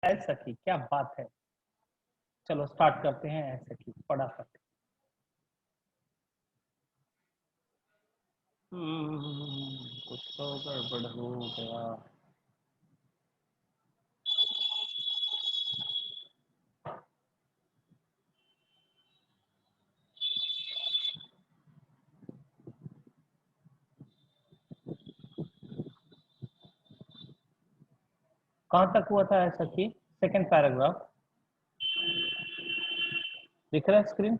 ऐ सखी, क्या बात है। चलो स्टार्ट करते हैं ऐ सखी फटाफट। कुछ तो गड़बड़ हो गया। कहाँ तक हुआ था ऐ सखी? सेकंड पैराग्राफ दिख रहा है स्क्रीन?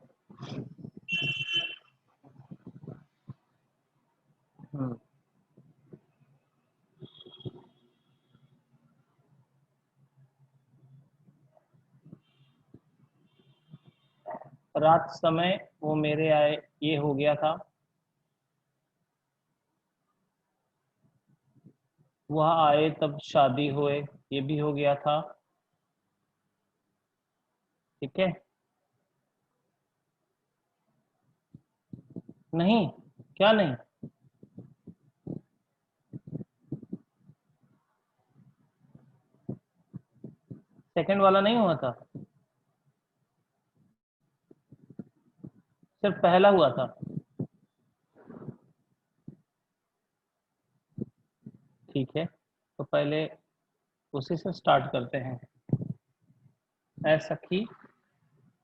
रात समय वो मेरे आए, ये हो गया था। वह आए तब शादी होए, ये भी हो गया था। ठीक है। नहीं, क्या नहीं? सेकंड वाला नहीं हुआ था, सिर्फ पहला हुआ था। ठीक है, तो पहले उसी से स्टार्ट करते हैं। ऐ सखी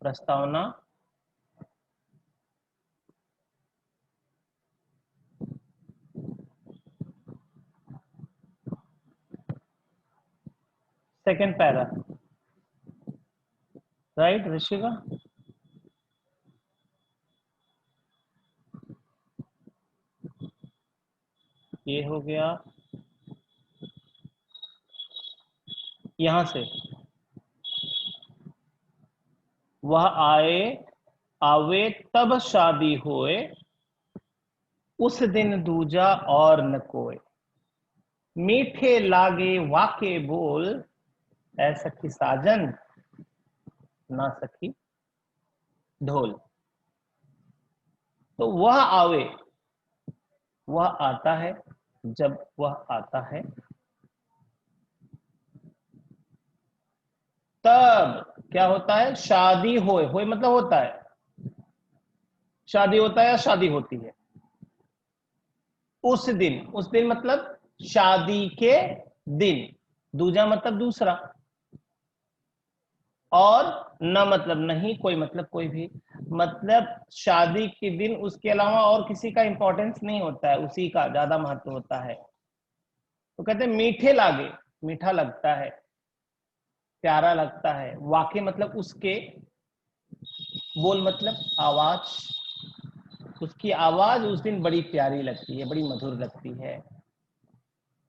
प्रस्तावना। Second para, right Rishika? ये हो गया यहां से। वह आए आवे तब शादी होए, उस दिन दूजा और न कोई। मीठे लागे वाके बोल, ऐ सखी साजन ना सखी ढोल। तो वह आवे, वह आता है। जब वह आता है तब क्या होता है? शादी होए, होए मतलब होता है, शादी होता है या शादी होती है। उस दिन मतलब शादी के दिन। दूजा मतलब दूसरा, और न मतलब नहीं, कोई मतलब कोई भी। मतलब शादी के दिन उसके अलावा और किसी का इंपॉर्टेंस नहीं होता है, उसी का ज्यादा महत्व होता है। तो कहते हैं मीठे लागे, मीठा लगता है, प्यारा लगता है। वाके मतलब उसके, बोल मतलब आवाज। उसकी आवाज उस दिन बड़ी प्यारी लगती है, बड़ी मधुर लगती है।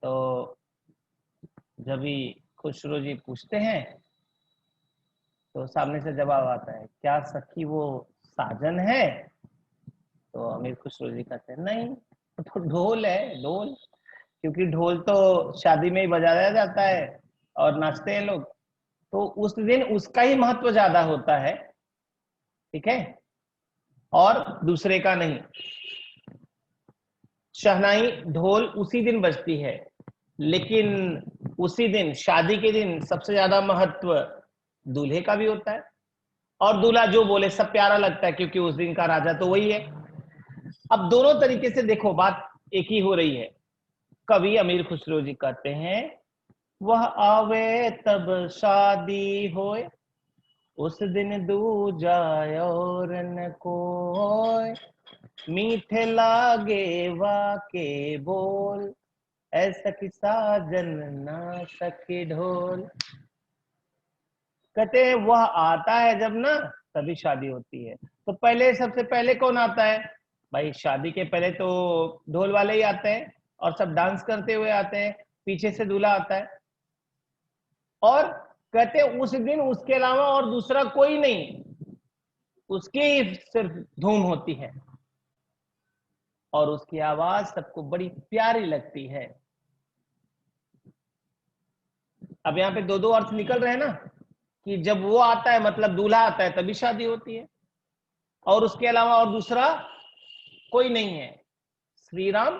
तो जब भी खुसरो जी पूछते हैं तो सामने से जवाब आता है, क्या सखी वो साजन है? तो अमीर खुसरो जी कहते हैं नहीं, तो ढोल है, ढोल। क्योंकि ढोल तो शादी में ही बजाया जाता है और नाचते हैं लोग। तो उस दिन उसका ही महत्व ज्यादा होता है। ठीक है, और दूसरे का नहीं। शहनाई ढोल उसी दिन बजती है, लेकिन उसी दिन शादी के दिन सबसे ज्यादा महत्व दूल्हे का भी होता है। और दूल्हा जो बोले सब प्यारा लगता है, क्योंकि उस दिन का राजा तो वही है। अब दोनों तरीके से देखो, बात एक ही हो रही है। कवि अमीर खुसरो जी कहते हैं, वह आवे तब शादी होए, उस दिन दूजा और न कोय। मीठे लागे वाके बोल, ऐसा कि साजन ना सके ढोल। कहते हैं वह आता है जब ना, तभी शादी होती है। तो पहले, सबसे पहले कौन आता है? भाई शादी के पहले तो ढोल वाले ही आते हैं और सब डांस करते हुए आते हैं, पीछे से दूल्हा आता है। और कहते हैं उस दिन उसके अलावा और दूसरा कोई नहीं, उसकी ही सिर्फ धूम होती है और उसकी आवाज सबको बड़ी प्यारी लगती है। अब यहाँ पे दो दो अर्थ निकल रहे हैं ना, कि जब वो आता है मतलब दूल्हा आता है तभी शादी होती है, और उसके अलावा और दूसरा कोई नहीं है। Shri Ram,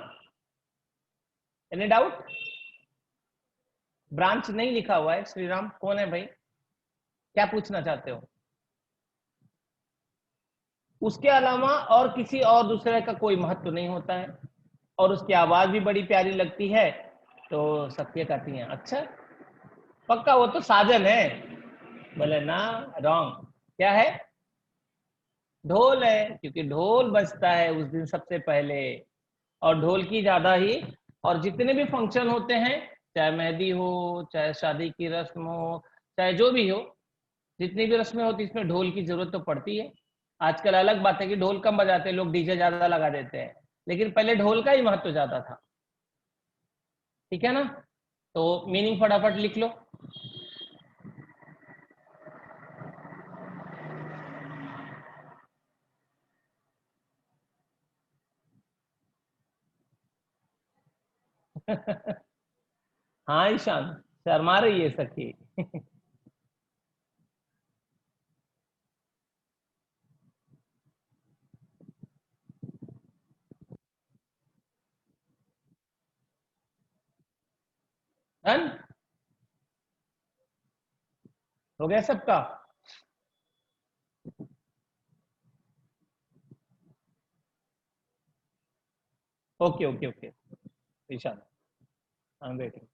any doubt? Branch नहीं लिखा हुआ है। श्रीराम कौन है भाई, क्या पूछना चाहते हो? उसके अलावा और किसी और दूसरे का कोई महत्व नहीं होता है, और उसकी आवाज भी बड़ी प्यारी लगती है, तो सबके कहती हैं अच्छा पक्का वो तो साजन है। बोले ना, रॉन्ग। क्या है? ढोल है, क्योंकि ढोल बजता है उस दिन सबसे पहले, और ढोल की ज्यादा ही। और जितने भी फंक्शन होते हैं, चाहे मेहंदी हो, चाहे शादी की रस्म हो, चाहे जो भी हो, जितनी भी रस्में होती इसमें ढोल की जरूरत तो पड़ती है। आजकल अलग बात है कि ढोल कम बजाते हैं लोग, डीजे ज्यादा लगा देते हैं, लेकिन पहले ढोल का ही महत्व ज्यादा था। ठीक है ना? तो मीनिंग फटाफट लिख लो। हाँ ईशान, शर्मा रही है सखी। डन हो गया सबका? Okay okay okay Ishan, I am waiting.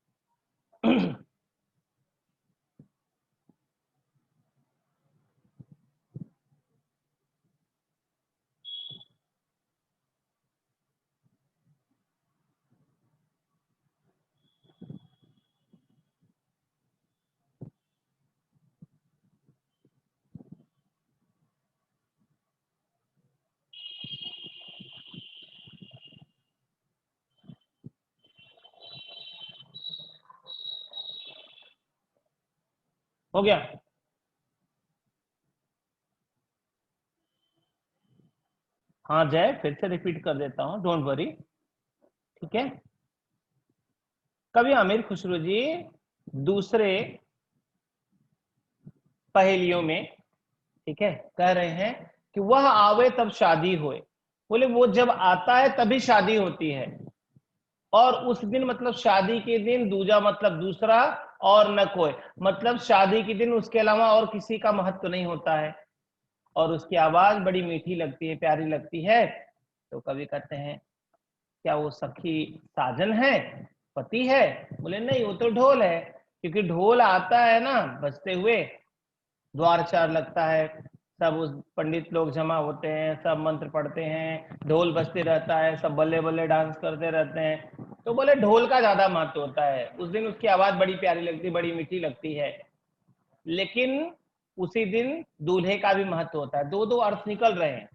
हो गया? हाँ जय, फिर से रिपीट कर देता हूँ, डोंट वरी। ठीक है? कवि आमिर खुसरो जी दूसरे पहेलियों में, ठीक है, कह रहे हैं कि वह आवे तब शादी होए। बोले वो जब आता है तभी शादी होती है, और उस दिन मतलब शादी के दिन, दूजा मतलब दूसरा, और न कोई, मतलब शादी के दिन उसके अलावा और किसी का महत्व नहीं होता है, और उसकी आवाज बड़ी मीठी लगती है, प्यारी लगती है। तो कवि कहते हैं क्या वो सखी साजन है, पति है? बोले नहीं, वो तो ढोल है, क्योंकि ढोल आता है ना बजते हुए, द्वार चार लगता है, सब उस पंडित लोग जमा होते हैं, सब मंत्र पढ़ते हैं, ढोल बजते रहता है, सब बल्ले बल्ले डांस करते रहते हैं। तो बोले ढोल का ज्यादा महत्व होता है उस दिन, उसकी आवाज बड़ी प्यारी लगती, बड़ी मीठी लगती है। लेकिन उसी दिन दूल्हे का भी महत्व होता है। दो दो अर्थ निकल रहे हैं,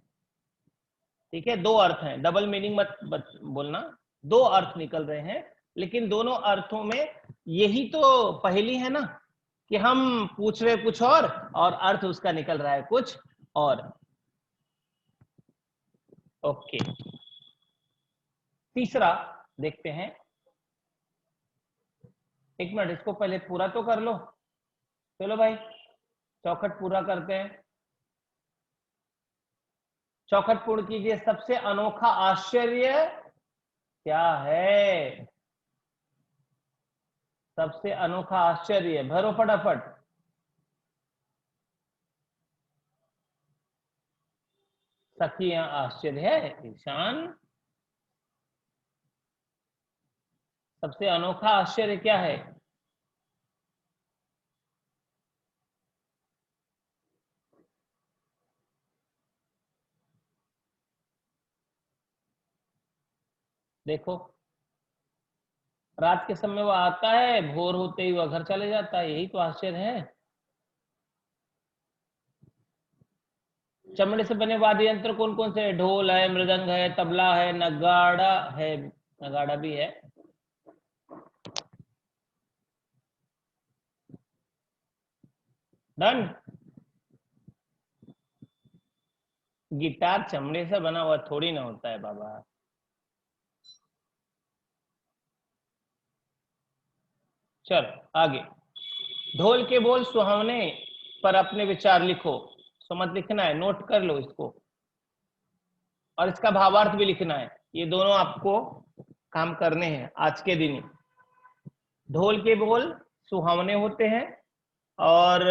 ठीक है, दो अर्थ हैं, डबल मीनिंग मत बोलना। दो अर्थ निकल रहे हैं, लेकिन दोनों अर्थों में यही तो पहेली है ना, कि हम पूछ रहे कुछ और अर्थ उसका निकल रहा है कुछ और। ओके, तीसरा देखते हैं। एक मिनट, इसको पहले पूरा तो कर लो। चलो भाई, चौखट पूरा करते हैं। चौखट पूर्ण कीजिए। सबसे अनोखा आश्चर्य क्या है? सबसे अनोखा आश्चर्य भरो फटाफट। सखियां आश्चर्य है ईशान। सबसे अनोखा आश्चर्य क्या है? देखो, रात के समय वो आता है, भोर होते ही वह घर चले जाता है, यही तो आश्चर्य है। चमड़े से बने वाद्य यंत्र कौन कौन से? ढोल है, मृदंग है, तबला है, नगाड़ा है, नगाड़ा भी है। डन। गिटार चमड़े से बना हुआ थोड़ी ना होता है बाबा। चलो आगे। ढोल के बोल सुहावने पर अपने विचार लिखो। सो मत लिखना है, नोट कर लो इसको, और इसका भावार्थ भी लिखना है। ये दोनों आपको काम करने हैं आज के दिन ही। ढोल के बोल सुहावने होते हैं, और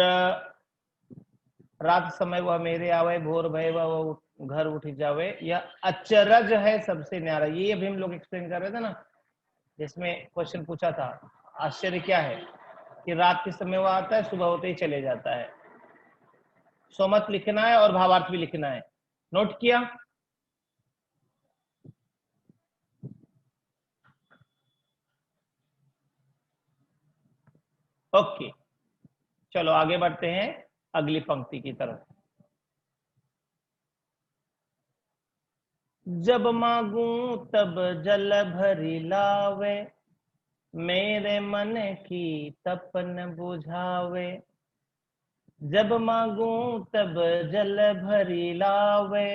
रात समय वह मेरे आवे, भोर भय वह घर उठ जावे, यह अचरज है सबसे न्यारा। ये अभी हम लोग एक्सप्लेन कर रहे थे ना, जिसमें क्वेश्चन पूछा था आश्चर्य क्या है, कि रात के समय वह आता है, सुबह होते ही चले जाता है। सोमत लिखना है और भावार्थ भी लिखना है। नोट किया? ओके, चलो आगे बढ़ते हैं अगली पंक्ति की तरफ। जब मांगू तब जल भरी लावे, मेरे मन की तपन बुझावे। जब मांगू तब जल भरी लावे,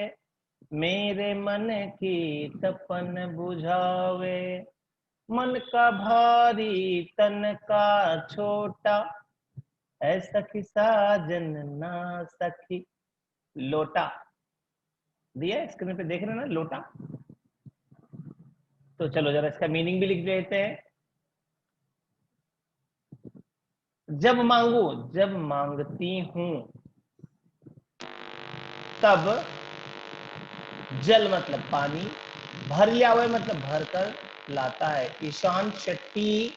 मेरे मन की तपन बुझावे। मन का भारी तन का छोटा, है सखी साजन ना सखी लोटा। दिया स्क्रीन पे देख रहे हैं ना, लोटा। तो चलो जरा इसका मीनिंग भी लिख देते हैं। जब मांगू, जब मांगती हूं, तब जल मतलब पानी, भर लिया हुआ मतलब भर कर लाता है। Ishan Shetty,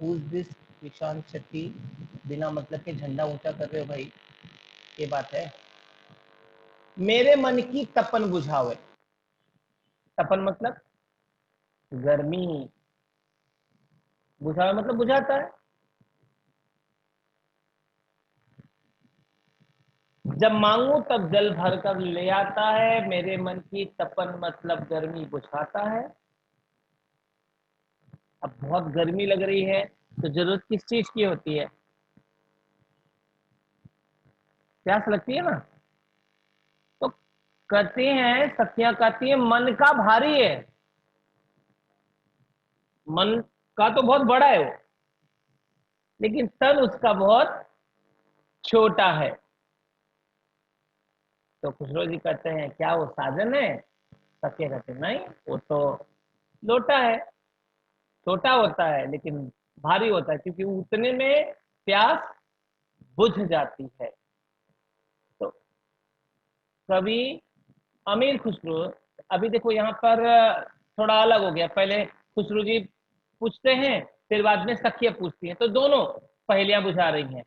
who is this Ishan Shetty? बिना मतलब के झंडा ऊंचा कर रहे हो भाई, ये बात है। मेरे मन की तपन बुझावे, तपन मतलब गर्मी, बुझावे मतलब बुझाता है। जब मांगू तब जल भर कर ले आता है, मेरे मन की तपन मतलब गर्मी बुझाता है। अब बहुत गर्मी लग रही है, तो जरूरत किस चीज की होती है? प्यास लगती है ना, तो कहते हैं, सखियां कहती है मन का भारी है। मन का तो बहुत बड़ा है वो, लेकिन तन उसका बहुत छोटा है। तो खुसरो जी कहते हैं क्या वो साजन है? सत्य कहते नहीं, वो तो लोटा है। छोटा होता है लेकिन भारी होता है, क्योंकि उतने में प्यास बुझ जाती है। तो कवि अमीर खुसरो, अभी देखो यहाँ पर थोड़ा अलग हो गया। पहले खुसरो जी पूछते हैं, फिर बाद में सखिया पूछती हैं, तो दोनों पहेलियां बुझा रही हैं।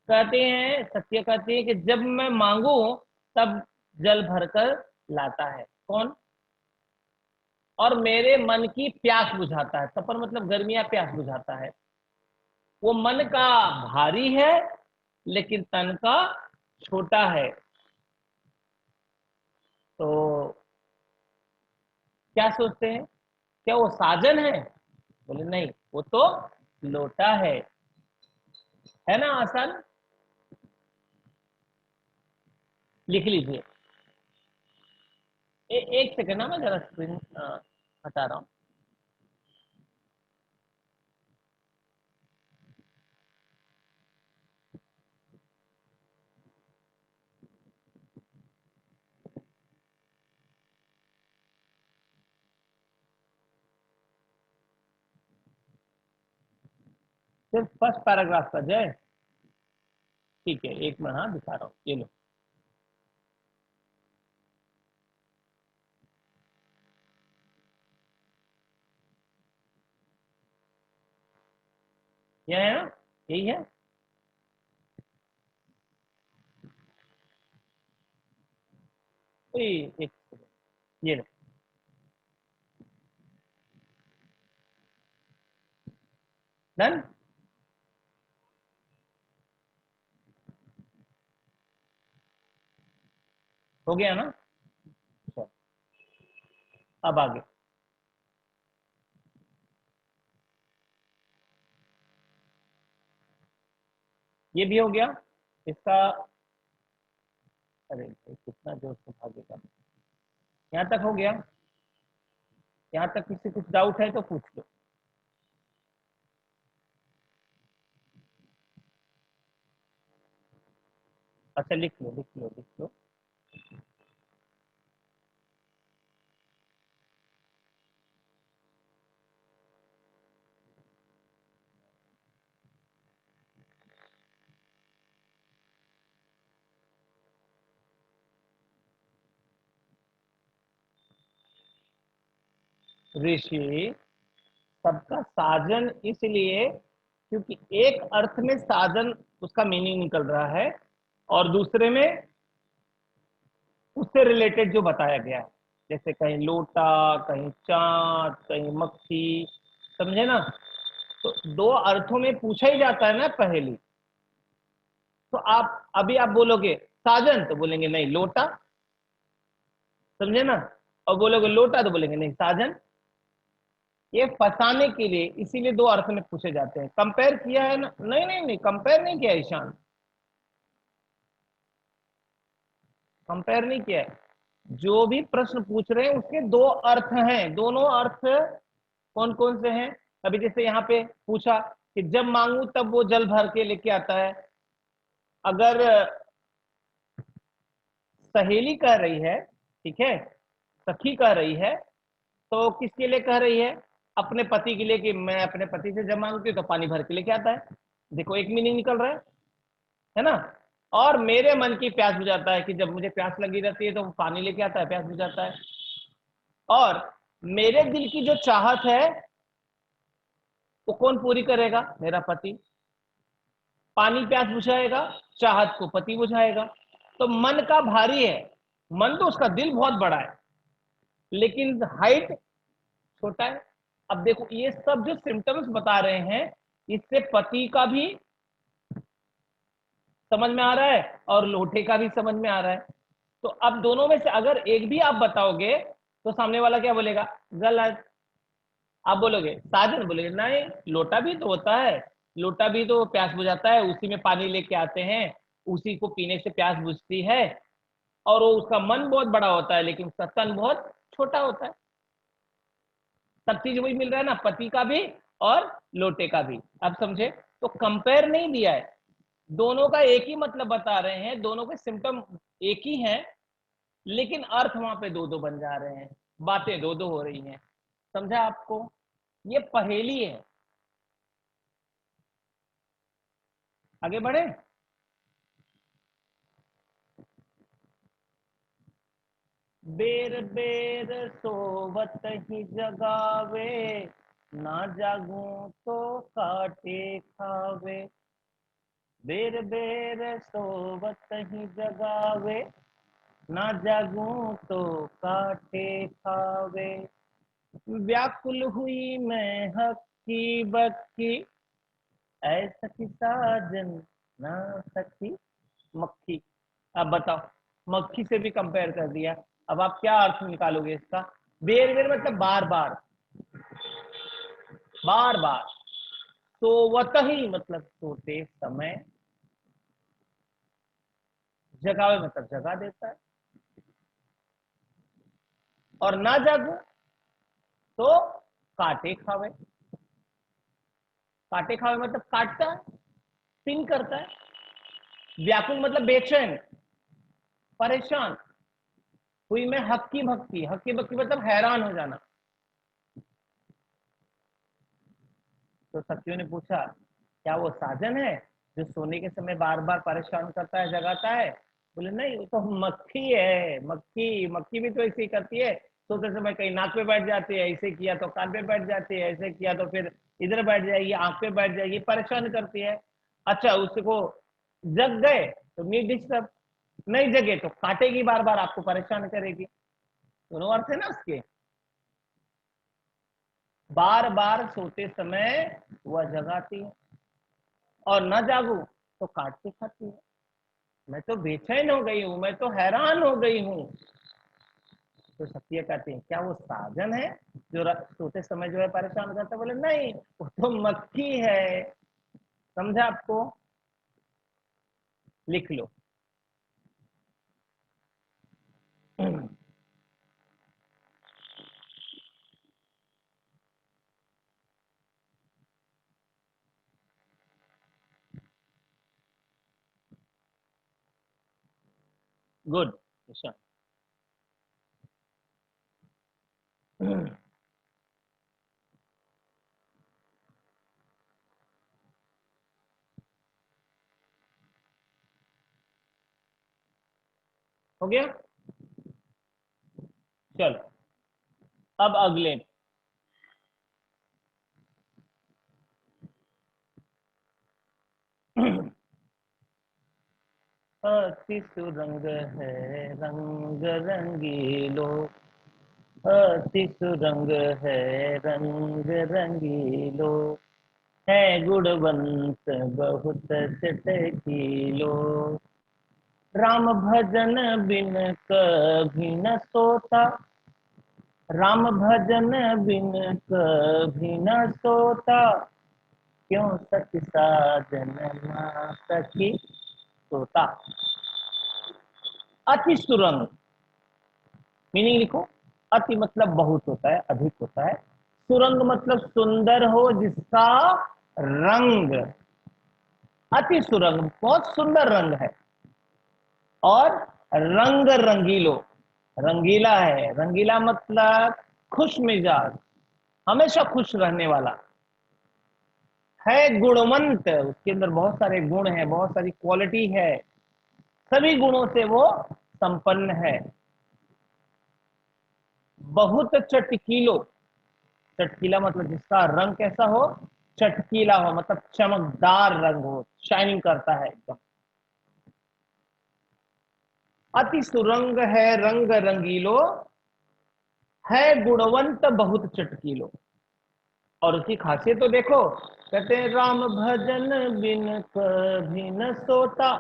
कहते हैं, सत्य कहती है कि जब मैं मांगू तब जल भरकर लाता है कौन, और मेरे मन की प्यास बुझाता है। तपन मतलब गर्मी या प्यास बुझाता है। वो मन का भारी है लेकिन तन का छोटा है। तो क्या सोचते हैं, क्या वो साजन है? बोले नहीं, वो तो लोटा है ना आसान। लिख लीजिए। एक सेकंड ना, मैं जरा स्क्रीन हटा रहा हूं। सिर्फ फर्स्ट पैराग्राफ का जय। ठीक है, एक मैं हाँ दिखा रहा हूँ, ये लो। ये है ना, यही है। एक सेकंड, ये लो। डन। हो गया ना? चलो, अब आगे। ये भी हो गया इसका। अरे भाई कितना जोर से भागेगा। यहाँ तक हो गया। यहाँ तक किसी कुछ डाउट है तो पूछ लो। अच्छा लिख लो, लिख लो, लिख लो। ऋषि सबका साजन इसलिए क्योंकि एक अर्थ में साजन उसका मीनिंग निकल रहा है और दूसरे में उससे रिलेटेड जो बताया गया है, जैसे कहीं लोटा, कहीं चांद, कहीं मक्खी, समझे ना। तो दो अर्थों में पूछा ही जाता है ना पहेली। तो आप अभी आप बोलोगे साजन तो बोलेंगे नहीं लोटा, समझे ना। और बोलोगे लोटा तो बोलेंगे नहीं साजन। ये फंसाने के लिए इसीलिए दो अर्थ में पूछे जाते हैं। कंपेयर किया है ना, नहीं नहीं नहीं, कंपेयर नहीं किया ईशान, कंपेयर नहीं किया है। जो भी प्रश्न पूछ रहे हैं उसके दो अर्थ हैं, दोनों अर्थ कौन कौन से हैं। अभी जैसे यहाँ पे पूछा कि जब मांगू तब वो जल भर के लेके आता है। अगर सहेली कह रही है, ठीक है, सखी कह रही है, तो किसके लिए कह रही है? अपने पति के लिए, कि मैं अपने पति से जब मांगती हूँ तो पानी भर के लेके आता है। देखो एक मीनिंग निकल रहा है ना। और मेरे मन की प्यास बुझाता है कि जब मुझे प्यास लगी रहती है तो वो पानी लेके आता है, प्यास बुझाता है। और मेरे दिल की जो चाहत है वो कौन पूरी करेगा? मेरा पति। पानी प्यास बुझाएगा, चाहत को पति बुझाएगा। तो मन का भारी है, मन तो उसका दिल बहुत बड़ा है लेकिन हाइट छोटा है। अब देखो ये सब जो सिम्टम्स बता रहे हैं, इससे पति का भी समझ में आ रहा है और लोटे का भी समझ में आ रहा है। तो अब दोनों में से अगर एक भी आप बताओगे तो सामने वाला क्या बोलेगा? गलत। आप बोलोगे साजन, बोलेगे नहीं लोटा भी तो होता है, लोटा भी तो प्यास बुझाता है, उसी में पानी लेके आते हैं, उसी को पीने से प्यास बुझती है। और वो उसका मन बहुत बड़ा होता है लेकिन उसका तन बहुत छोटा होता है। सब चीज वही मिल रहा है ना, पति का भी और लोटे का भी। अब समझे? तो कंपेयर नहीं दिया है, दोनों का एक ही मतलब बता रहे हैं, दोनों के सिम्टम एक ही हैं, लेकिन अर्थ वहां पे दो दो बन जा रहे हैं, बातें दो दो हो रही हैं। समझा आपको? ये पहेली है। आगे बढ़े। बेर बेर सोवत ही जगावे, ना जागूं तो काटे खावे। बेर बेर सोवत ही जगावे, ना जागूं तो काटे खावे। व्याकुल हुई मैं हक्की बक्की, ऐसा की साजन ना सकी मक्खी। अब बताओ, मक्खी से भी कंपेयर कर दिया। अब आप क्या अर्थ निकालोगे इसका? बेर बेर मतलब बार बार, बार बार। सोवत ही मतलब सोते समय, जगावे मतलब जगा देता है। और ना जागो तो काटे खावे। काटे खावे मतलब काटता है, सिंग करता है। व्याकुल मतलब बेचैन, परेशान। हुई मैं हक्की भक्की, हक्की भक्की मतलब हैरान हो जाना। तो सखियों ने पूछा क्या वो साजन है जो सोने के समय बार बार परेशान करता है, जगाता है? बोले नहीं, वो तो मक्खी है। मक्खी मक्खी भी तो ऐसे ही करती है, सोते समय कहीं नाक पे बैठ जाती है, ऐसे किया तो कान पे बैठ जाती है, ऐसे किया तो फिर इधर बैठ जाएगी, आंख पे बैठ जाएगी, परेशान करती है। अच्छा उसको जग गए तो नीड डिस्टर्ब, नहीं जगे तो काटेगी, बार बार आपको परेशान करेगी। दोनों अर्थ है ना उसके। बार बार सोते समय वह जगाती है और न जागू तो काट के खाती है। मैं तो बेचैन हो गई हूं, मैं तो हैरान हो गई हूं। तो सत्य कहते हैं क्या वो साजन है जो सोते समय जो है परेशान करता है? बोले नहीं, वो तो मक्खी है। समझा आपको? लिख लो। गुड निशा। हो गया। चलो अब अगले अति सुरंग है रंग रंगीलो, अति सुरंग है रंग रंगीलो, है गुणवंत बहुत चटकीलो, राम भजन बिन कभी न सोता, राम भजन बिन कभी न सोता, क्यों सखी साजन ना सखी सोता। अति सुरंग मीनिंग लिखो। अति मतलब बहुत होता है, अधिक होता है। सुरंग मतलब सुंदर हो जिसका रंग, अति सुरंग बहुत सुंदर रंग है। और रंग रंगीलो, रंगीला है, रंगीला मतलब खुश मिजाज, हमेशा खुश रहने वाला है। गुणवंत, उसके अंदर बहुत सारे गुण हैं, बहुत सारी क्वालिटी है, सभी गुणों से वो संपन्न है। बहुत चटकीलो, चटकीला मतलब जिसका रंग कैसा हो, चटकीला हो, मतलब चमकदार रंग हो, शाइनिंग करता है एकदम। अति सुरंग है रंग रंगीलो, है गुणवंत बहुत चटकीलो। और उसकी खासियत तो देखो, कहते हैं राम भजन बिन कभी न सोता,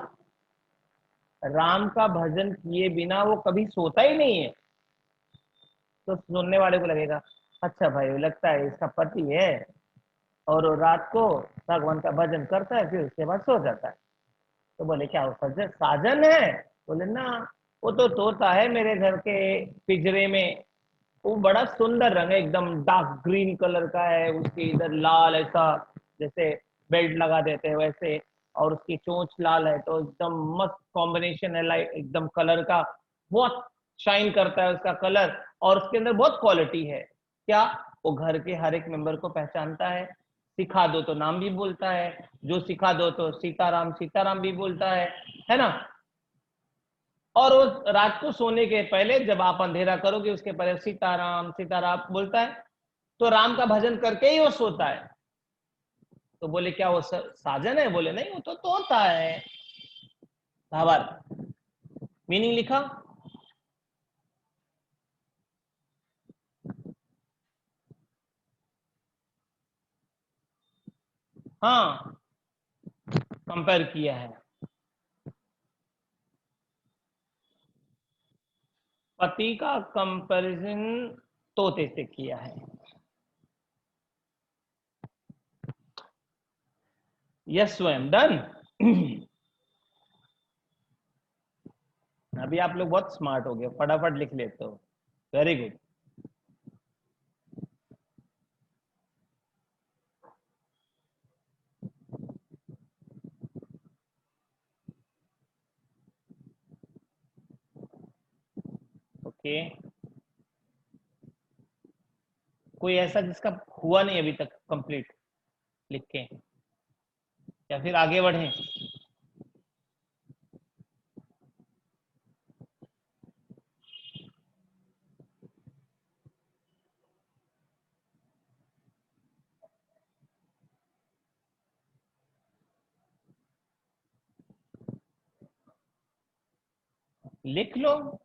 राम का भजन किए बिना वो कभी सोता ही नहीं है। तो सुनने वाले को लगेगा अच्छा भाई, लगता है इसका पति है और वो रात को भगवान का भजन करता है, फिर उसके बाद सो जाता है। तो बोले क्या वो सजन साजन है? बोले ना, वो तो तोता है मेरे घर के पिंजरे में, वो बड़ा सुंदर रंग है, एकदम डार्क ग्रीन कलर का है, उसके इधर लाल ऐसा जैसे बेल्ट लगा देते हैं वैसे, और उसकी चोंच लाल है, तो एकदम मस्त कॉम्बिनेशन है, लाइक एकदम कलर का बहुत शाइन करता है उसका कलर। और उसके अंदर बहुत क्वालिटी है। क्या? वो घर के हर एक मेंबर को पहचानता है, सिखा दो तो नाम भी बोलता है, जो सिखा दो तो सीताराम सीताराम भी बोलता है ना। और वो रात को सोने के पहले जब आप अंधेरा करोगे उसके पहले सीताराम सीताराम बोलता है, तो राम का भजन करके ही वो सोता है। तो बोले क्या वो साजन है? बोले नहीं, वो तो तोता है। भावार्थ मीनिंग लिखा। हाँ, कंपेयर किया है। पति का कंपैरिजन तोते से किया है। यस स्वयं डन। अभी आप लोग बहुत स्मार्ट हो गए, फटाफट लिख लेते हो, वेरी गुड। ओके, कोई ऐसा जिसका हुआ नहीं अभी तक कंप्लीट लिख के, या फिर आगे बढ़े? लिख लो।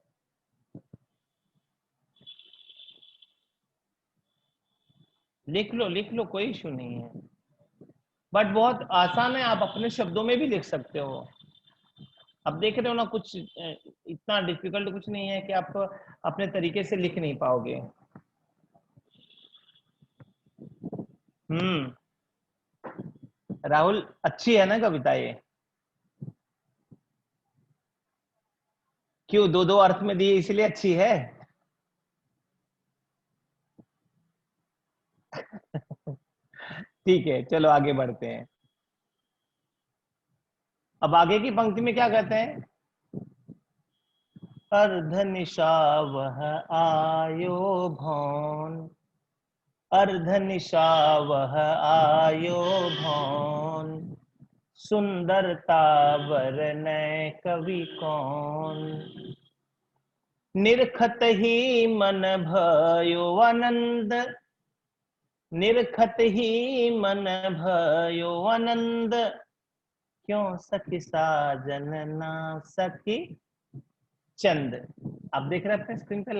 लिख लो लिख लो, कोई इशू नहीं है। बट बहुत आसान है, आप अपने शब्दों में भी लिख सकते हो। अब देख रहे हो ना, कुछ इतना डिफिकल्ट कुछ नहीं है कि आप अपने तरीके से लिख नहीं पाओगे। हम्म। राहुल, अच्छी है ना कविता ये? क्यों, दो दो अर्थ में दी इसलिए अच्छी है? ठीक है, चलो आगे बढ़ते हैं। अब आगे की पंक्ति में क्या कहते हैं? अर्ध निशावह आयो भौन, अर्ध निशावह आयो भौन, सुंदरता वरनय कवि कौन, निरखत ही मन भयो आनंद, निरखत ही मन भयो आनंद, क्यों सखी साजन ना सखी चंद। आप देख रहे हैं अपने स्क्रीन पे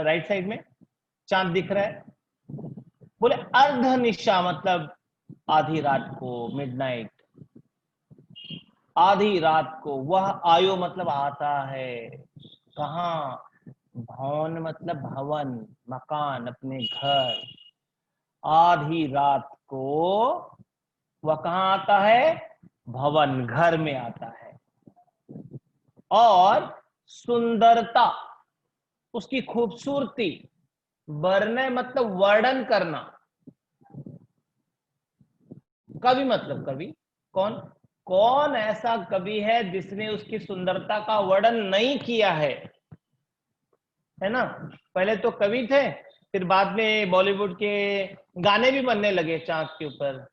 राइट साइड में चांद दिख रहा है। बोले अर्ध निशा मतलब आधी रात को, मिडनाइट, आधी रात को। वह आयो मतलब आता है। कहा? भवन मतलब भवन, मकान, अपने घर। आधी रात को वह कहां आता है? भवन, घर में आता है। और सुंदरता, उसकी खूबसूरती, वर्णय मतलब वर्णन करना। कवि मतलब कवि कौन? कौन ऐसा कवि है जिसने उसकी सुंदरता का वर्णन नहीं किया है ना? पहले तो कवि थे, फिर बाद में बॉलीवुड के गाने भी बनने लगे चांद के ऊपर।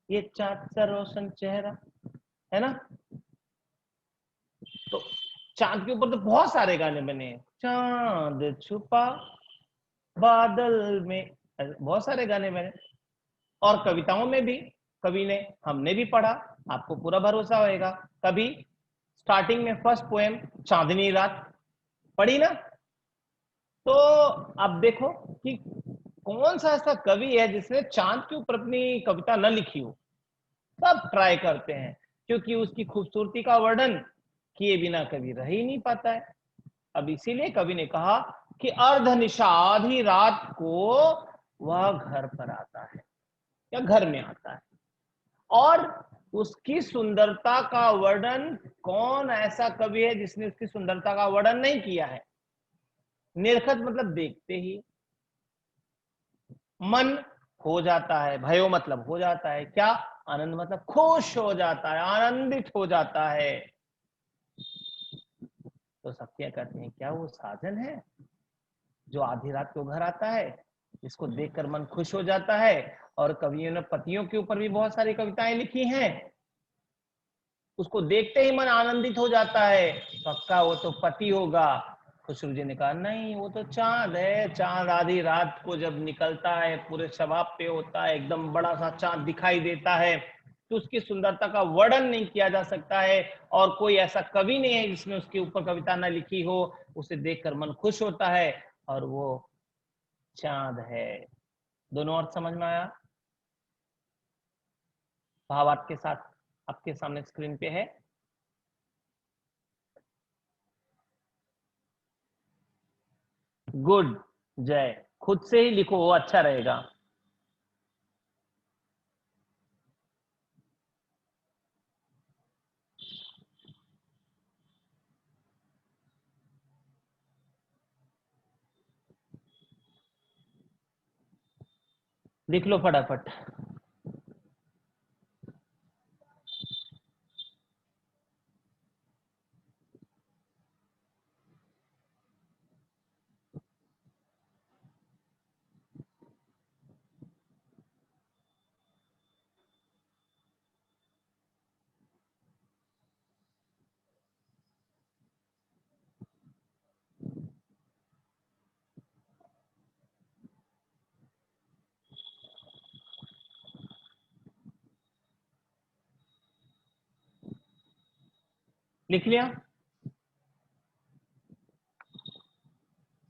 ये चांद सा रोशन चेहरा, है ना? तो चांद के ऊपर तो बहुत सारे गाने बने। चांद छुपा बादल में, बहुत सारे गाने बने। और कविताओं में भी कवि ने, हमने भी पढ़ा, आपको पूरा भरोसा होगा। कभी स्टार्टिंग में फर्स्ट पोएम चांदनी रात पढ़ी ना? तो अब देखो कि कौन सा ऐसा कवि है जिसने चांद के ऊपर अपनी कविता न लिखी हो। सब ट्राई करते हैं, क्योंकि उसकी खूबसूरती का वर्णन किए बिना कभी रह ही नहीं पाता है। अब इसीलिए कवि ने कहा कि अर्धनिशा, आधी रात को वह घर पर आता है या घर में आता है। और उसकी सुंदरता का वर्णन, कौन ऐसा कवि है जिसने उसकी सुंदरता का वर्णन नहीं किया है? निरखत मतलब देखते ही मन हो जाता है, भयो मतलब हो जाता है, क्या? आनंद मतलब खुश हो जाता है, आनंदित हो जाता है। तो सब क्या कहते हैं, क्या वो साजन है जो आधी रात को घर आता है, जिसको देखकर मन खुश हो जाता है? और कवियों ने पतियों के ऊपर भी बहुत सारी कविताएं लिखी हैं। उसको देखते ही मन आनंदित हो जाता है, पक्का वो तो पति होगा। खुसरो जी ने कहा नहीं, वो तो चांद है। चांद आधी रात को जब निकलता है, पूरे शबाब पे होता है, एकदम बड़ा सा चांद दिखाई देता है, तो उसकी सुंदरता का वर्णन नहीं किया जा सकता है। और कोई ऐसा कवि नहीं है जिसने उसके ऊपर कविता न लिखी हो। उसे देखकर मन खुश होता है, और वो चांद है। दोनों अर्थ समझ में आया? भाव आपके साथ, आपके सामने स्क्रीन पे है। गुड जय, खुद से ही लिखो, वो अच्छा रहेगा। लिख लो फटाफट। लिख लिया?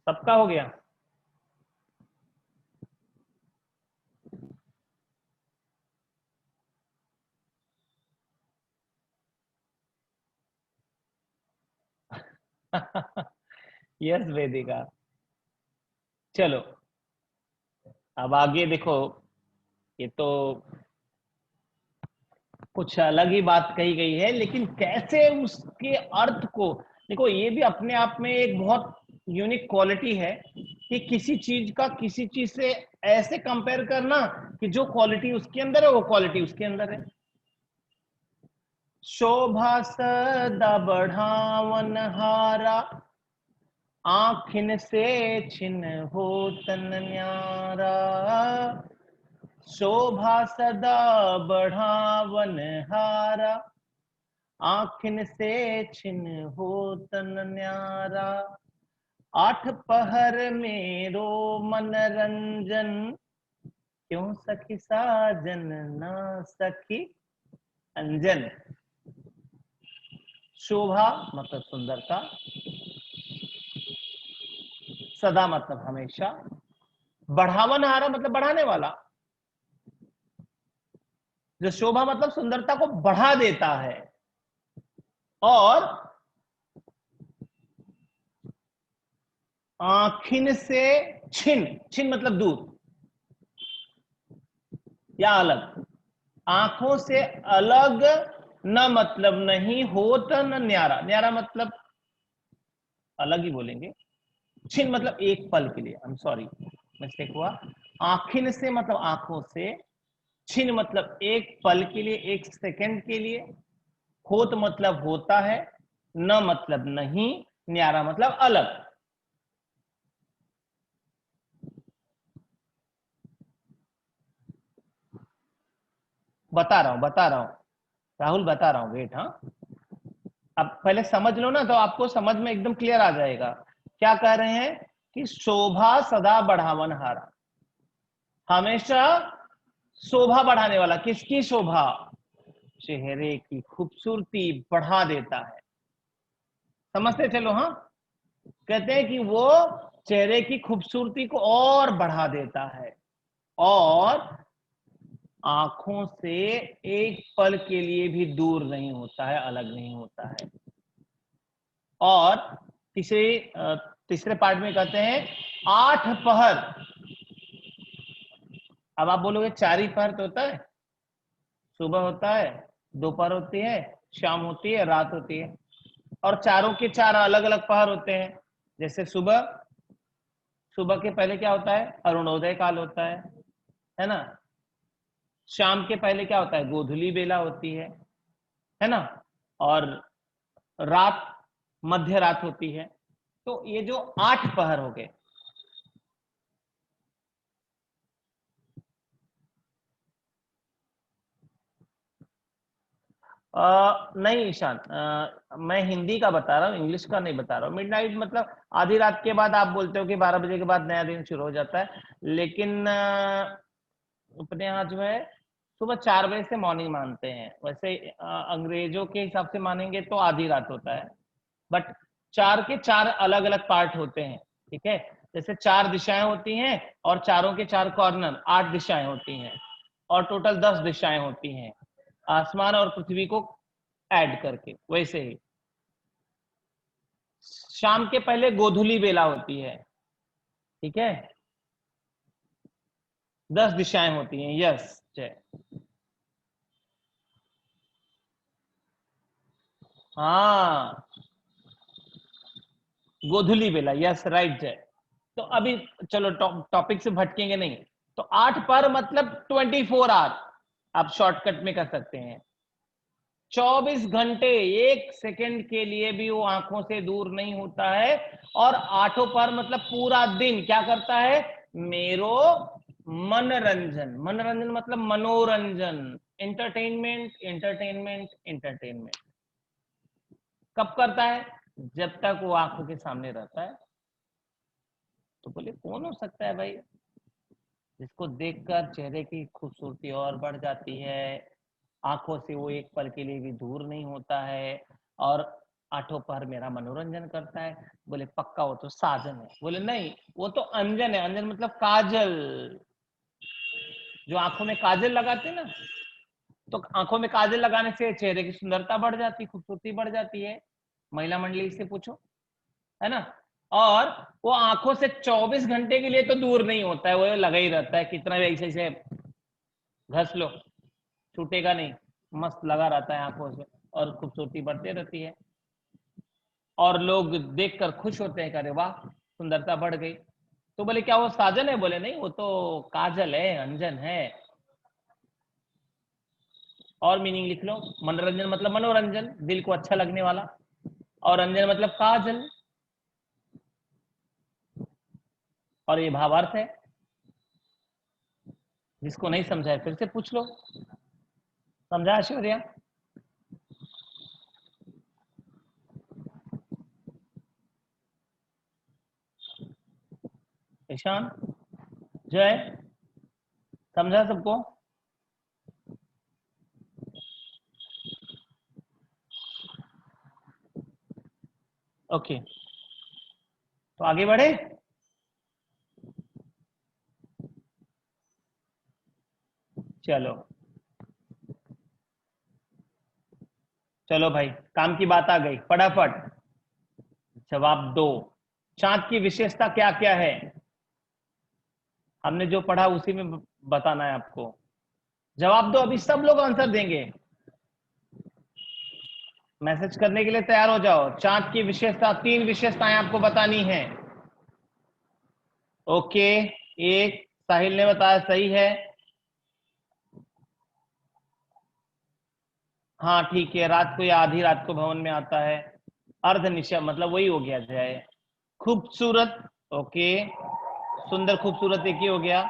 सबका हो गया? यस वेदिका। चलो अब आगे देखो, ये तो कुछ अलग ही बात कही गई है, लेकिन कैसे उसके अर्थ को देखो, ये भी अपने आप में एक बहुत यूनिक क्वालिटी है कि किसी चीज का किसी चीज से ऐसे कंपेयर करना कि जो क्वालिटी उसके अंदर है वो क्वालिटी उसके अंदर है। शोभा सदा बढ़ावन हारा, आखिन से छिन हो तन न्यारा। शोभा सदा बढ़ावन हारा, आखिन से छिन हो तन न्यारा। आठ पहर मेरो मनरंजन, क्यों सखी साजन ना सखी अंजन, शोभा मतलब सुंदरता, सदा मतलब हमेशा, बढ़ावनहारा मतलब बढ़ाने वाला, जो शोभा मतलब सुंदरता को बढ़ा देता है, और आखिन से छिन, छिन मतलब दूर या अलग, आंखों से अलग न मतलब नहीं होत न न्यारा, न्यारा मतलब अलग ही बोलेंगे, छिन मतलब एक पल के लिए, आई एम सॉरी मिस्टेक हुआ, आखिन से मतलब आंखों से, छिन मतलब एक पल के लिए, एक सेकंड के लिए, होत मतलब होता है, न मतलब नहीं, न्यारा मतलब अलग। बता रहा हूं राहुल, बता रहा हूं, वेट, हाँ, अब पहले समझ लो ना, तो आपको समझ में एकदम क्लियर आ जाएगा। क्या कह रहे हैं कि शोभा सदा बढ़ावन हारा, हमेशा शोभा बढ़ाने वाला, किसकी शोभा? चेहरे की खूबसूरती बढ़ा देता है। समझते चलो, हाँ, कहते हैं कि वो चेहरे की खूबसूरती को और बढ़ा देता है, और आंखों से एक पल के लिए भी दूर नहीं होता है, अलग नहीं होता है। और तीसरे पार्ट में कहते हैं 8 पहर। अब आप बोलोगे 4 ही पहर तो होता है, सुबह होता है, दोपहर होती है, शाम होती है, रात होती है, और चारों के चार अलग अलग पहर होते हैं। जैसे सुबह, सुबह के पहले क्या होता है? अरुणोदय काल होता है ना। शाम के पहले क्या होता है? गोधूली बेला होती है ना। और रात, मध्य रात होती है। तो ये जो 8 पहर हो गए, नहीं ईशान, मैं हिंदी का बता रहा हूँ, इंग्लिश का नहीं बता रहा हूँ। मिडनाइट मतलब आधी रात के बाद, आप बोलते हो कि 12 बजे के बाद नया दिन शुरू हो जाता है, लेकिन अपने यहाँ जो है सुबह 4 बजे से मॉर्निंग मानते हैं। वैसे अंग्रेजों के हिसाब से मानेंगे तो आधी रात होता है, बट 4 के 4 अलग अलग पार्ट होते हैं, ठीक है। जैसे 4 दिशाएं होती हैं, और चारों के 4 कॉर्नर, 8 दिशाएं होती हैं, और टोटल 10 दिशाएं होती हैं, आसमान और पृथ्वी को ऐड करके। वैसे ही शाम के पहले गोधूली बेला होती है, ठीक है, 10 दिशाएं होती हैं। यस जय, हाँ, गोधूली बेला, यस राइट जय। तो अभी चलो टॉपिक से भटकेंगे नहीं। तो 8 पर मतलब 24 आवर, आप शॉर्टकट में कर सकते हैं। 24 घंटे, एक सेकंड के लिए भी वो आंखों से दूर नहीं होता है। और 8 पर मतलब पूरा दिन क्या करता है? मेरो मनोरंजन, मनोरंजन मतलब मनोरंजन, इंटरटेनमेंट, इंटरटेनमेंट, इंटरटेनमेंट। कब करता है? जब तक वो आंखों के सामने रहता है। तो बोले कौन हो सकता है भाई जिसको देखकर चेहरे की खूबसूरती और बढ़ जाती है, आंखों से वो एक पल के लिए भी दूर नहीं होता है, और 8 पहर मेरा मनोरंजन करता है? बोले पक्का वो तो साजन है। बोले नहीं, वो तो अंजन है। अंजन मतलब काजल, जो आंखों में काजल लगाते हैं ना, तो आंखों में काजल लगाने से चेहरे की सुंदरता बढ़ जाती, खूबसूरती बढ़ जाती है। महिला मंडली से पूछो, है ना। और वो आंखों से 24 घंटे के लिए तो दूर नहीं होता है, वो लगा ही रहता है, कितना भी ऐसे ऐसे घस लो छूटेगा नहीं, मस्त लगा रहता है आंखों से, और खूबसूरती बढ़ती रहती है, और लोग देखकर खुश होते हैं, अरे वाह सुंदरता बढ़ गई। तो बोले क्या वो साजन है? बोले नहीं, वो तो काजल है, अंजन है। और मीनिंग लिख लो, मनोरंजन मतलब मनोरंजन, दिल को अच्छा लगने वाला, और अंजन मतलब काजल, और ये भावार्थ है। जिसको नहीं समझा है फिर से पूछ लो। समझा ऐश्वर्या? ईशान, जय, समझा सबको? ओके, तो आगे बढ़े। चलो चलो भाई, काम की बात आ गई, फटाफट जवाब दो। चांद की विशेषता क्या क्या है? हमने जो पढ़ा उसी में बताना है आपको। जवाब दो, अभी सब लोग आंसर देंगे। मैसेज करने के लिए तैयार हो जाओ। चांद की विशेषता, 3 विशेषताएं आपको बतानी है। ओके, एक साहिल ने बताया सही है। हाँ ठीक है, रात को या आधी रात को भवन में आता है। अर्धनिशा मतलब वही हो गया जाए। खूबसूरत, ओके। सुंदर खूबसूरत एक ही हो गया।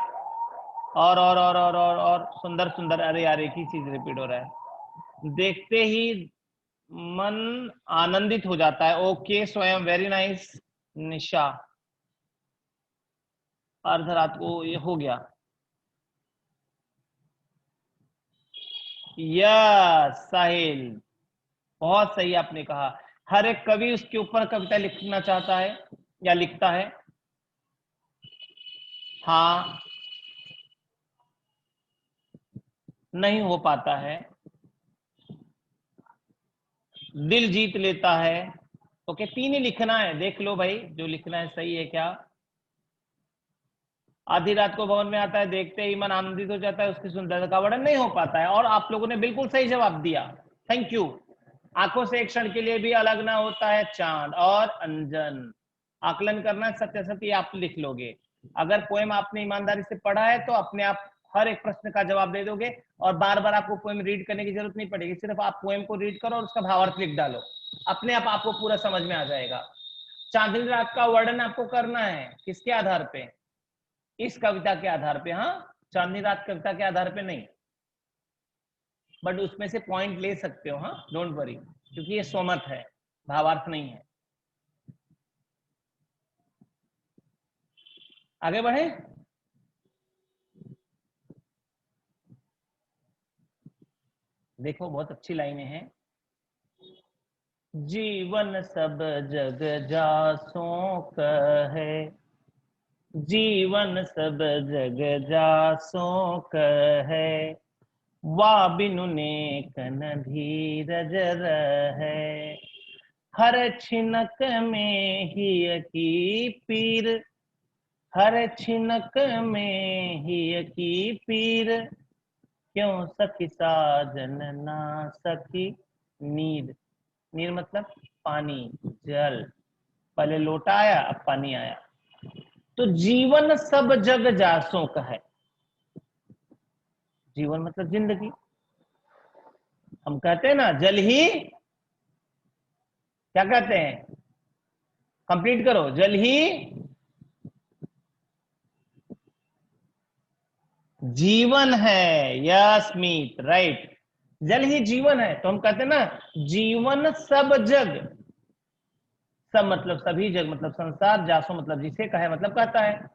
और सुंदर सुंदर, अरे यार एक ही चीज रिपीट हो रहा है। देखते ही मन आनंदित हो जाता है, ओके स्वयं, वेरी नाइस। निशा, अर्ध रात को, ये हो गया। यस साहिल, बहुत सही आपने कहा। हर एक कवि उसके ऊपर कविता लिखना चाहता है या लिखता है। हाँ, नहीं हो पाता है। दिल जीत लेता है। ओके, 3 ही लिखना है, देख लो भाई जो लिखना है सही है क्या। आधी रात को भवन में आता है, देखते ही मन आनंदित हो जाता है, उसकी सुंदरता का वर्णन नहीं हो पाता है। और आप लोगों ने बिल्कुल सही जवाब दिया, थैंक यू। आंखों से एक क्षण के लिए भी अलग ना होता है चांद और अंजन। आकलन करना, सत्य सत्य आप लिख लोगे। अगर पोएम आपने ईमानदारी से पढ़ा है तो अपने आप हर एक प्रश्न का जवाब दे दोगे, और बार बार आपको पोएम रीड करने की जरूरत नहीं पड़ेगी। सिर्फ आप पोएम को रीड करो और उसका भावार्थ लिख डालो, अपने आप आपको पूरा समझ में आ जाएगा। चांदनी रात का वर्णन आपको करना है, किसके आधार पे? इस कविता के आधार पे। हाँ, चांदनी रात कविता के आधार पे नहीं, बट उसमें से पॉइंट ले सकते हो। हाँ, डोंट वरी, क्योंकि ये सोमत है, भावार्थ नहीं है। आगे बढ़े। देखो बहुत अच्छी लाइनें हैं। जीवन सब जग जासों कहे, जीवन सब जग जासों कहे, वा बिनु नेकन धीरज रहे, हर छिनक में ही की पीर, हर छिनक में ही की पीर, क्यों सखी साजन ना सखी नीर। नीर मतलब पानी, जल। पहले लोटा आया, अब पानी आया। तो जीवन सब जग जासों का है। जीवन मतलब जिंदगी। हम कहते हैं ना, जल ही, क्या कहते हैं, कंप्लीट करो, जल ही जीवन है। यस मीत, राइट, जल ही जीवन है। तो हम कहते हैं ना, जीवन सब जग, सब मतलब सभी, जग मतलब संसार, जासो मतलब जिसे कहे मतलब कहता है।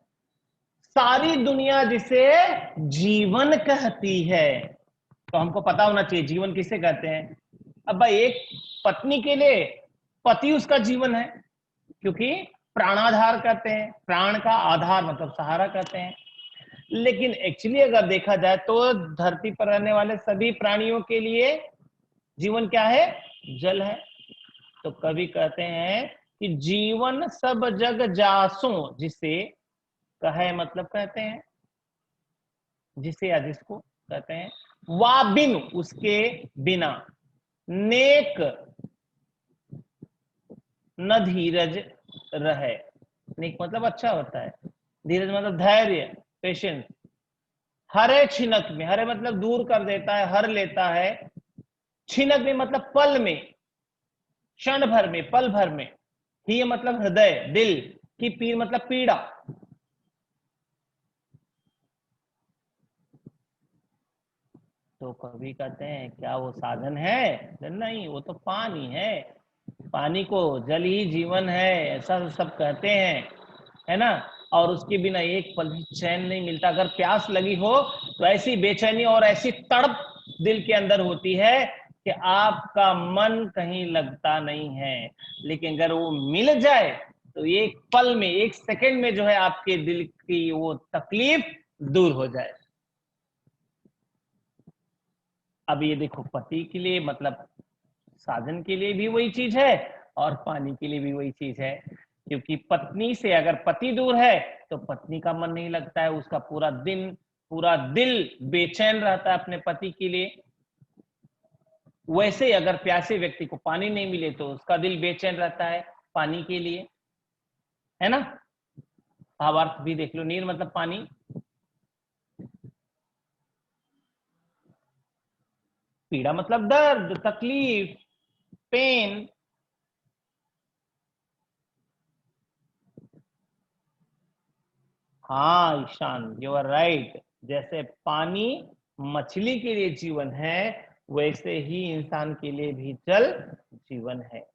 सारी दुनिया जिसे जीवन कहती है, तो हमको पता होना चाहिए जीवन किसे कहते हैं। अब भाई एक पत्नी के लिए पति उसका जीवन है, क्योंकि प्राणाधार कहते हैं, प्राण का आधार मतलब सहारा कहते हैं। लेकिन एक्चुअली अगर देखा जाए तो धरती पर रहने वाले सभी प्राणियों के लिए जीवन क्या है? जल है। तो कवि कहते हैं कि जीवन सब जग जासो, जिसे कहे मतलब कहते हैं, जिसे या जिसको कहते हैं। वा बिन, उसके बिना। नेक न धीरज रहे, नेक मतलब अच्छा होता है, धीरज मतलब धैर्य, पेशेंस। हरे छिनक में, हरे मतलब दूर कर देता है, हर लेता है। छिनक में मतलब पल में, क्षण भर में, पल भर में। ही मतलब हृदय, दिल की। पीर मतलब पीड़ा। तो कवि कहते हैं क्या वो साधन है? नहीं, वो तो पानी है। पानी को जल ही जीवन है, ऐसा सब कहते हैं, है ना। और उसके बिना एक पल भी चैन नहीं मिलता। अगर प्यास लगी हो तो ऐसी बेचैनी और ऐसी तड़प दिल के अंदर होती है कि आपका मन कहीं लगता नहीं है, लेकिन अगर वो मिल जाए तो एक पल में, एक सेकंड में जो है आपके दिल की वो तकलीफ दूर हो जाए। अब ये देखो, पति के लिए मतलब साधन के लिए भी वही चीज है और पानी के लिए भी वही चीज है, क्योंकि पत्नी से अगर पति दूर है तो पत्नी का मन नहीं लगता है, उसका पूरा दिन, पूरा दिल बेचैन रहता है अपने पति के लिए। वैसे अगर प्यासे व्यक्ति को पानी नहीं मिले तो उसका दिल बेचैन रहता है पानी के लिए, है ना। भावार्थ भी देख लो, नीर मतलब पानी, पीड़ा मतलब दर्द, तकलीफ, पेन। हाँ ईशान, यू आर राइट। जैसे पानी मछली के लिए जीवन है, वैसे ही इंसान के लिए भी जल जीवन है।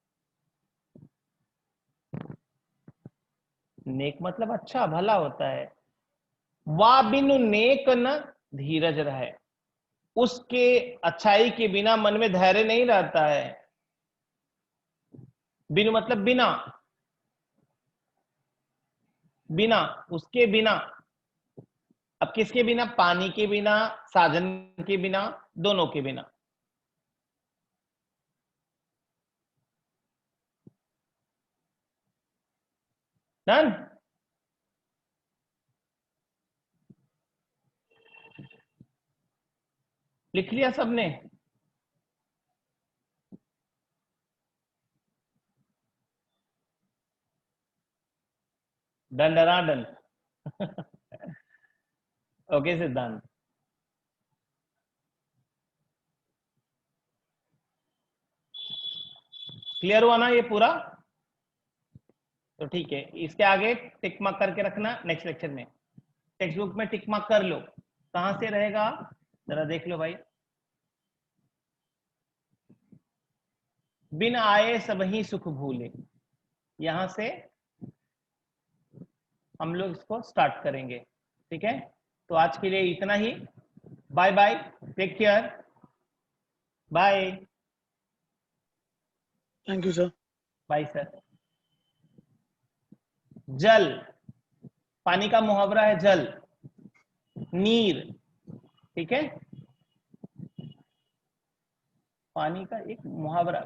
नेक मतलब अच्छा भला होता है। वा बिनु नेक न धीरज रहे, उसके अच्छाई के बिना मन में धैर्य नहीं रहता है। बिनु मतलब बिना, बिना, उसके बिना। अब किसके बिना? पानी के बिना, साधन के बिना, दोनों के बिना। डन। लिख लिया सबने? डन डरा डन। ओके सिद्धांत। क्लियर हुआ ना ये पूरा? तो ठीक है, इसके आगे टिक मार्क करके रखना नेक्स्ट लेक्चर में। टेक्स्ट बुक में टिक मार्क कर लो। कहां से रहेगा जरा देख लो भाई। बिन आए सब ही सुख भूले, यहां से हम लोग इसको स्टार्ट करेंगे। ठीक है, तो आज के लिए इतना ही। Bye bye, take care, bye. Thank you sir. Bye sir. जल, पानी का मुहावरा है जल, नीर। ठीक है, पानी का एक मुहावरा।